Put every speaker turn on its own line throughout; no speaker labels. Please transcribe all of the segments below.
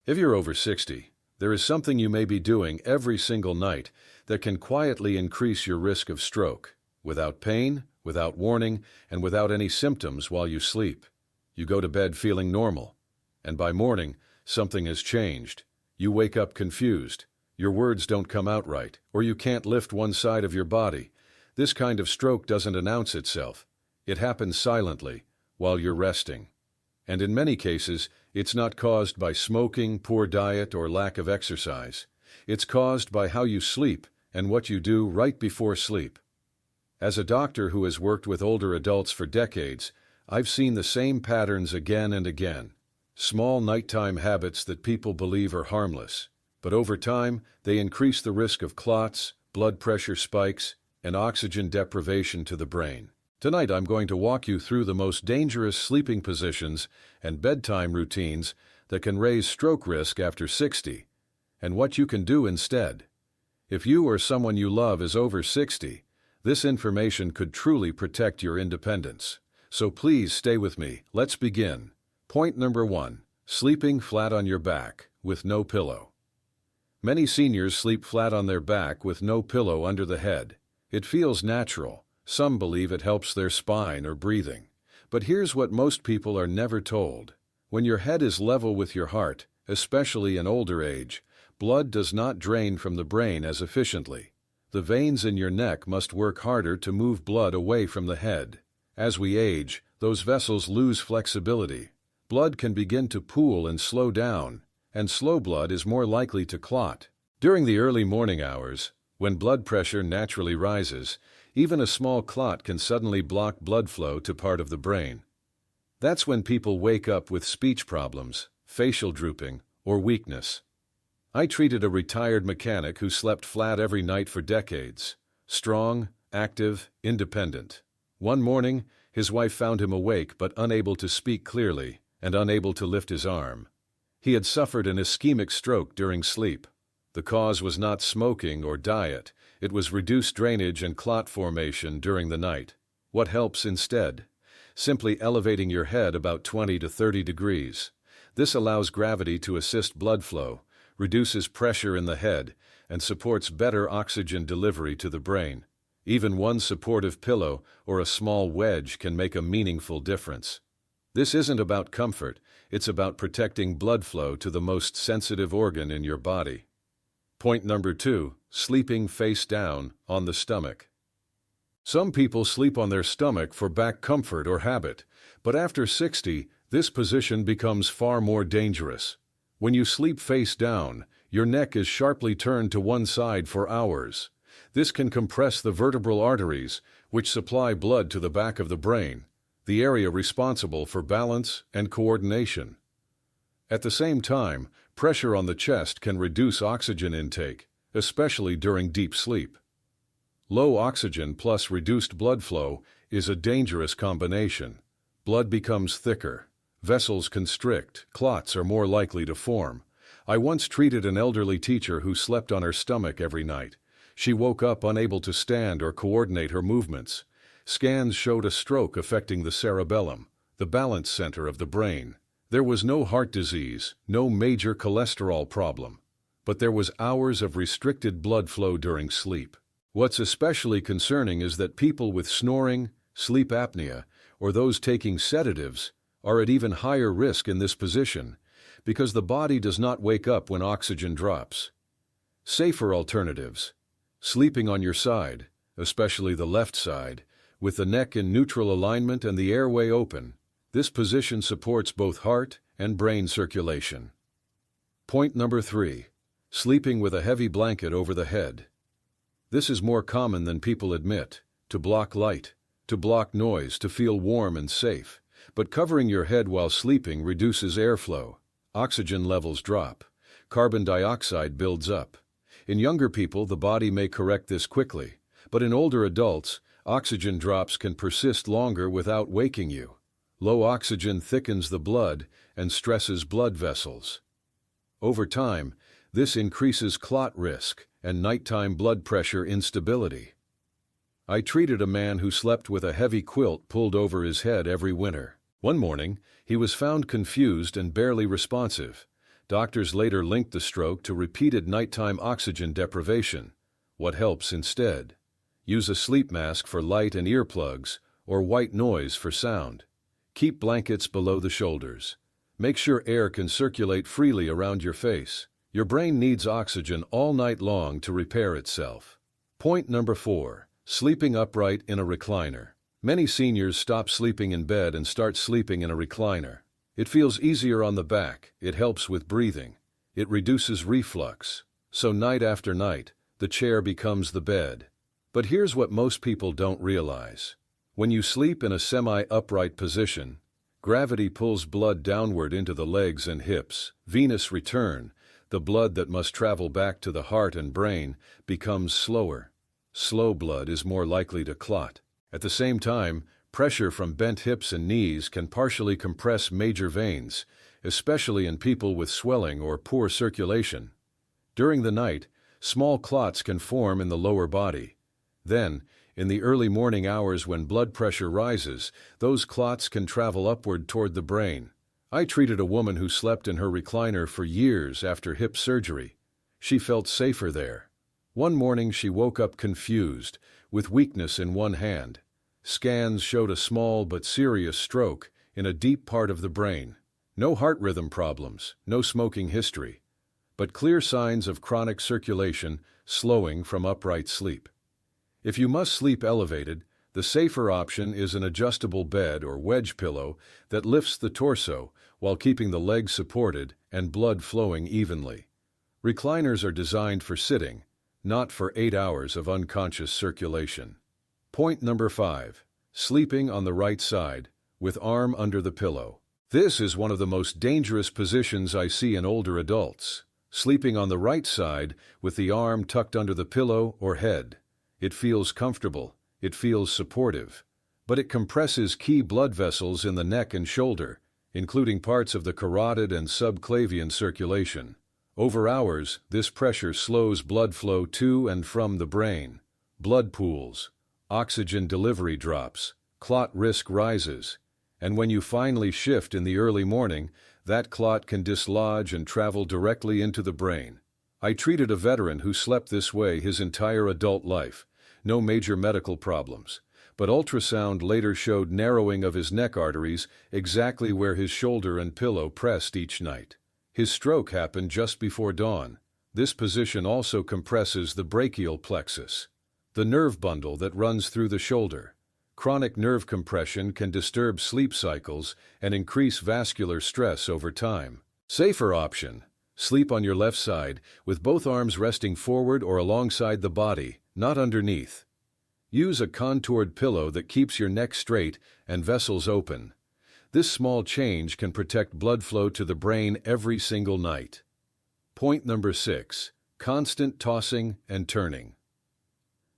If you're over 60, there is something you may be doing every single night that can quietly increase your risk of stroke, without pain, without warning, and without any symptoms while you sleep. You go to bed feeling normal, and by morning, something has changed. You wake up confused, your words don't come out right, or you can't lift one side of your body. This kind of stroke doesn't announce itself. It happens silently, while you're resting. And in many cases, it's not caused by smoking, poor diet, or lack of exercise. It's caused by how you sleep and what you do right before sleep. As a doctor who has worked with older adults for decades, I've seen the same patterns again and again. Small nighttime habits that people believe are harmless, but over time, they increase the risk of clots, blood pressure spikes, and oxygen deprivation to the brain. Tonight I'm going to walk you through the most dangerous sleeping positions and bedtime routines that can raise stroke risk after 60, and what you can do instead. If you or someone you love is over 60, this information could truly protect your independence. So please stay with me. Let's begin. Point number 1. Sleeping flat on your back, with no pillow. Many seniors sleep flat on their back with no pillow under the head. It feels natural. Some believe it helps their spine or breathing. But here's what most people are never told. When your head is level with your heart, especially in older age, blood does not drain from the brain as efficiently. The veins in your neck must work harder to move blood away from the head. As we age, those vessels lose flexibility. Blood can begin to pool and slow down, and slow blood is more likely to clot. During the early morning hours, when blood pressure naturally rises, even a small clot can suddenly block blood flow to part of the brain. That's when people wake up with speech problems, facial drooping, or weakness. I treated a retired mechanic who slept flat every night for decades. Strong, active, independent. One morning, his wife found him awake but unable to speak clearly and unable to lift his arm. He had suffered an ischemic stroke during sleep. The cause was not smoking or diet. It was reduced drainage and clot formation during the night. What helps instead? Simply elevating your head about 20 to 30 degrees. This allows gravity to assist blood flow, reduces pressure in the head, and supports better oxygen delivery to the brain. Even one supportive pillow or a small wedge can make a meaningful difference. This isn't about comfort, it's about protecting blood flow to the most sensitive organ in your body. Point number 2. Sleeping face down, on the stomach. Some people sleep on their stomach for back comfort or habit, but after 60, this position becomes far more dangerous. When you sleep face down, your neck is sharply turned to one side for hours. This can compress the vertebral arteries, which supply blood to the back of the brain, the area responsible for balance and coordination. At the same time, pressure on the chest can reduce oxygen intake, especially during deep sleep. Low oxygen plus reduced blood flow is a dangerous combination. Blood becomes thicker, vessels constrict, clots are more likely to form. I once treated an elderly teacher who slept on her stomach every night. She woke up unable to stand or coordinate her movements. Scans showed a stroke affecting the cerebellum, the balance center of the brain. There was no heart disease, no major cholesterol problem, but there was hours of restricted blood flow during sleep. What's especially concerning is that people with snoring, sleep apnea, or those taking sedatives are at even higher risk in this position because the body does not wake up when oxygen drops. Safer alternatives: sleeping on your side, especially the left side, with the neck in neutral alignment and the airway open. This position supports both heart and brain circulation. Point number 3. Sleeping with a heavy blanket over the head. This is more common than people admit. To block light, to block noise, to feel warm and safe. But covering your head while sleeping reduces airflow. Oxygen levels drop. Carbon dioxide builds up. In younger people, the body may correct this quickly, but in older adults, oxygen drops can persist longer without waking you. Low oxygen thickens the blood and stresses blood vessels. Over time, this increases clot risk and nighttime blood pressure instability. I treated a man who slept with a heavy quilt pulled over his head every winter. One morning, he was found confused and barely responsive. Doctors later linked the stroke to repeated nighttime oxygen deprivation. What helps instead? Use a sleep mask for light and earplugs, or white noise for sound. Keep blankets below the shoulders. Make sure air can circulate freely around your face. Your brain needs oxygen all night long to repair itself. Point number 4. Sleeping upright in a recliner. Many seniors stop sleeping in bed and start sleeping in a recliner. It feels easier on the back, it helps with breathing, it reduces reflux. So night after night, the chair becomes the bed. But here's what most people don't realize. When you sleep in a semi-upright position, gravity pulls blood downward into the legs and hips. Venous return, the blood that must travel back to the heart and brain, becomes slower. Slow blood is more likely to clot. At the same time, pressure from bent hips and knees can partially compress major veins, especially in people with swelling or poor circulation. During the night, small clots can form in the lower body. Then, in the early morning hours when blood pressure rises, those clots can travel upward toward the brain. I treated a woman who slept in her recliner for years after hip surgery. She felt safer there. One morning she woke up confused, with weakness in one hand. Scans showed a small but serious stroke in a deep part of the brain. No heart rhythm problems, no smoking history, but clear signs of chronic circulation slowing from upright sleep. If you must sleep elevated, the safer option is an adjustable bed or wedge pillow that lifts the torso while keeping the legs supported and blood flowing evenly. Recliners are designed for sitting, not for 8 hours of unconscious circulation. Point number 5. Sleeping on the right side, with arm under the pillow. This is one of the most dangerous positions I see in older adults. Sleeping on the right side, with the arm tucked under the pillow or head. It feels comfortable, it feels supportive, but it compresses key blood vessels in the neck and shoulder, including parts of the carotid and subclavian circulation. Over hours, this pressure slows blood flow to and from the brain. Blood pools, oxygen delivery drops, clot risk rises, and when you finally shift in the early morning, that clot can dislodge and travel directly into the brain. I treated a veteran who slept this way his entire adult life. No major medical problems, but ultrasound later showed narrowing of his neck arteries exactly where his shoulder and pillow pressed each night. His stroke happened just before dawn. This position also compresses the brachial plexus, the nerve bundle that runs through the shoulder. Chronic nerve compression can disturb sleep cycles and increase vascular stress over time. Safer option: sleep on your left side with both arms resting forward or alongside the body, not underneath. Use a contoured pillow that keeps your neck straight and vessels open. This small change can protect blood flow to the brain every single night. Point number 6. Constant tossing and turning.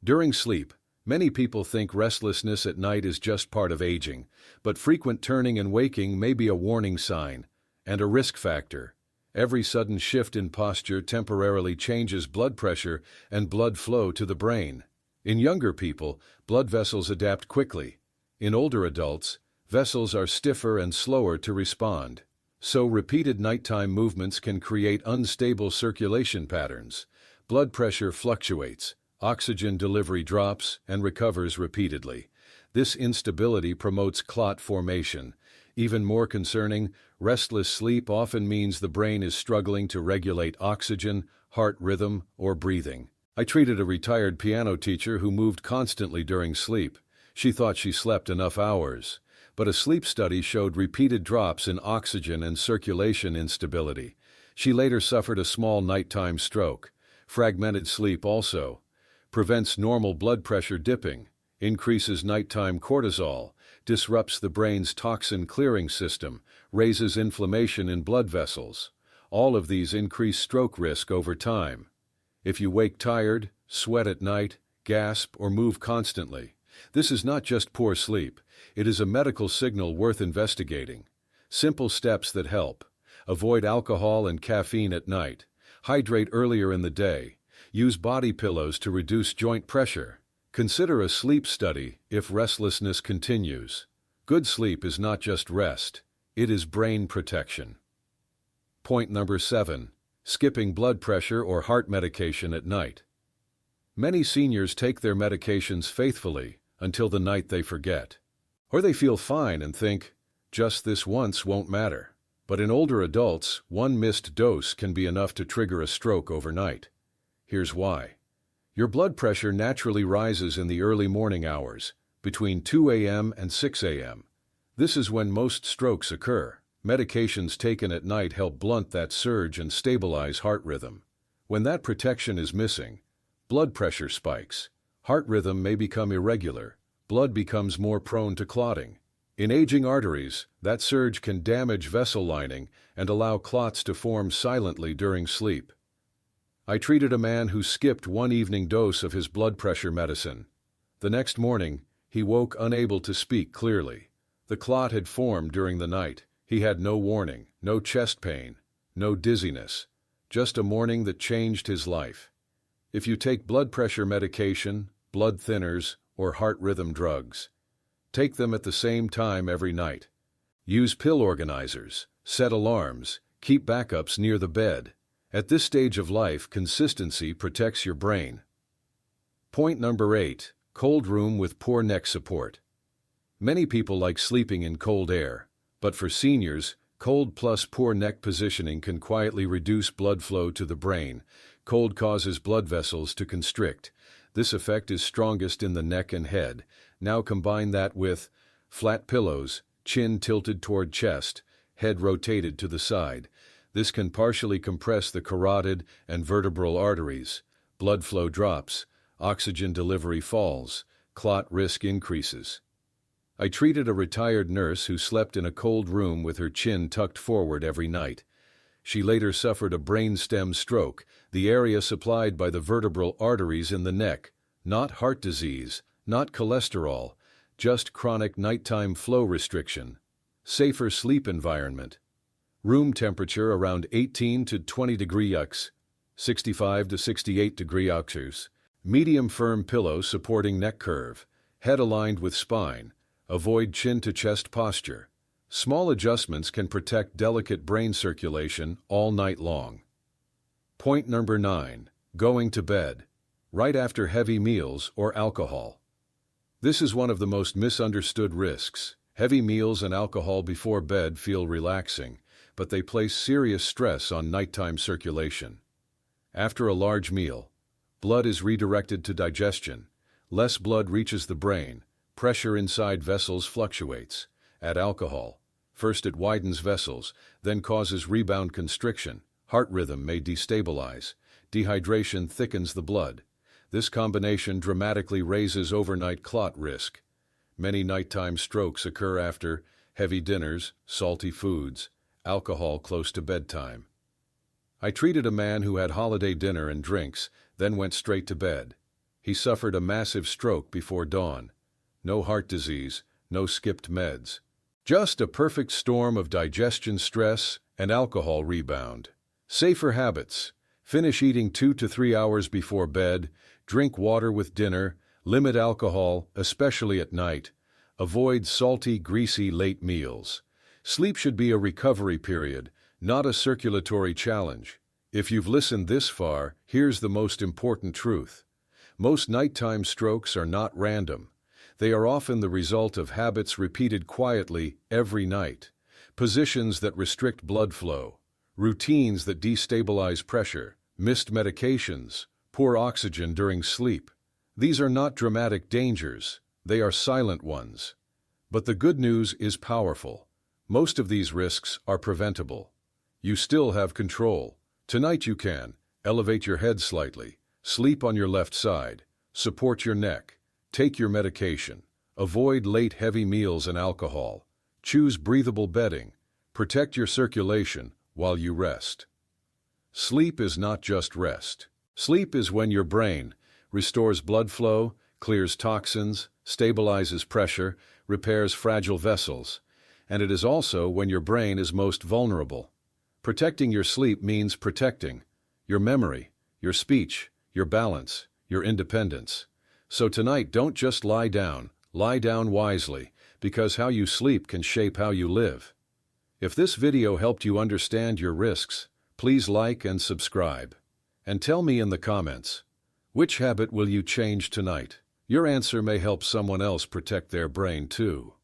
During sleep, many people think restlessness at night is just part of aging, but frequent turning and waking may be a warning sign and a risk factor. Every sudden shift in posture temporarily changes blood pressure and blood flow to the brain. In younger people, blood vessels adapt quickly. In older adults, vessels are stiffer and slower to respond. So repeated nighttime movements can create unstable circulation patterns. Blood pressure fluctuates, oxygen delivery drops, and recovers repeatedly. This instability promotes clot formation. Even more concerning, restless sleep often means the brain is struggling to regulate oxygen, heart rhythm, or breathing. I treated a retired piano teacher who moved constantly during sleep. She thought she slept enough hours, but a sleep study showed repeated drops in oxygen and circulation instability. She later suffered a small nighttime stroke. Fragmented sleep also prevents normal blood pressure dipping, increases nighttime cortisol, disrupts the brain's toxin clearing system, raises inflammation in blood vessels. All of these increase stroke risk over time. If you wake tired, sweat at night, gasp, or move constantly, this is not just poor sleep. It is a medical signal worth investigating. Simple steps that help: avoid alcohol and caffeine at night, hydrate earlier in the day, use body pillows to reduce joint pressure. Consider a sleep study if restlessness continues. Good sleep is not just rest, it is brain protection. Point number 7. Skipping blood pressure or heart medication at night. Many seniors take their medications faithfully until the night they forget. Or they feel fine and think, just this once won't matter. But in older adults, one missed dose can be enough to trigger a stroke overnight. Here's why. Your blood pressure naturally rises in the early morning hours, between 2 a.m. and 6 a.m. This is when most strokes occur. Medications taken at night help blunt that surge and stabilize heart rhythm. When that protection is missing, blood pressure spikes, heart rhythm may become irregular, blood becomes more prone to clotting. In aging arteries, that surge can damage vessel lining and allow clots to form silently during sleep. I treated a man who skipped one evening dose of his blood pressure medicine. The next morning, he woke unable to speak clearly. The clot had formed during the night. He had no warning, no chest pain, no dizziness, just a morning that changed his life. If you take blood pressure medication, blood thinners, or heart rhythm drugs, take them at the same time every night. Use pill organizers, set alarms, keep backups near the bed. At this stage of life, consistency protects your brain. Point number 8. Cold room with poor neck support. Many people like sleeping in cold air, but for seniors, cold plus poor neck positioning can quietly reduce blood flow to the brain. Cold causes blood vessels to constrict. This effect is strongest in the neck and head. Now combine that with flat pillows, chin tilted toward chest, head rotated to the side. This can partially compress the carotid and vertebral arteries. Blood flow drops, oxygen delivery falls, clot risk increases. I treated a retired nurse who slept in a cold room with her chin tucked forward every night. She later suffered a brainstem stroke, the area supplied by the vertebral arteries in the neck. Not heart disease, not cholesterol, just chronic nighttime flow restriction. Safer sleep environment. Room temperature around 18 to 20 degree Celsius, 65 to 68 degree Celsius. Medium firm pillow supporting neck curve. Head aligned with spine. Avoid chin-to-chest posture. Small adjustments can protect delicate brain circulation all night long. Point number 9. Going to bed. Right after heavy meals or alcohol. This is one of the most misunderstood risks. Heavy meals and alcohol before bed feel relaxing, but they place serious stress on nighttime circulation. After a large meal, blood is redirected to digestion. Less blood reaches the brain. Pressure inside vessels fluctuates. Add alcohol. First it widens vessels, then causes rebound constriction. Heart rhythm may destabilize. Dehydration thickens the blood. This combination dramatically raises overnight clot risk. Many nighttime strokes occur after heavy dinners, salty foods, alcohol close to bedtime. I treated a man who had holiday dinner and drinks, then went straight to bed. He suffered a massive stroke before dawn. No heart disease, no skipped meds. Just a perfect storm of digestion stress and alcohol rebound. Safer habits. Finish eating 2 to 3 hours before bed. Drink water with dinner. Limit alcohol, especially at night. Avoid salty, greasy late meals. Sleep should be a recovery period, not a circulatory challenge. If you've listened this far, here's the most important truth. Most nighttime strokes are not random. They are often the result of habits repeated quietly every night, positions that restrict blood flow, routines that destabilize pressure, missed medications, poor oxygen during sleep. These are not dramatic dangers, they are silent ones. But the good news is powerful. Most of these risks are preventable. You still have control. Tonight you can elevate your head slightly, sleep on your left side, support your neck. Take your medication. Avoid late heavy meals and alcohol. Choose breathable bedding. Protect your circulation while you rest. Sleep is not just rest. Sleep is when your brain restores blood flow, clears toxins, stabilizes pressure, repairs fragile vessels. And it is also when your brain is most vulnerable. Protecting your sleep means protecting your memory, your speech, your balance, your independence. So tonight, don't just lie down wisely, because how you sleep can shape how you live. If this video helped you understand your risks, please like and subscribe. And tell me in the comments, which habit will you change tonight? Your answer may help someone else protect their brain too.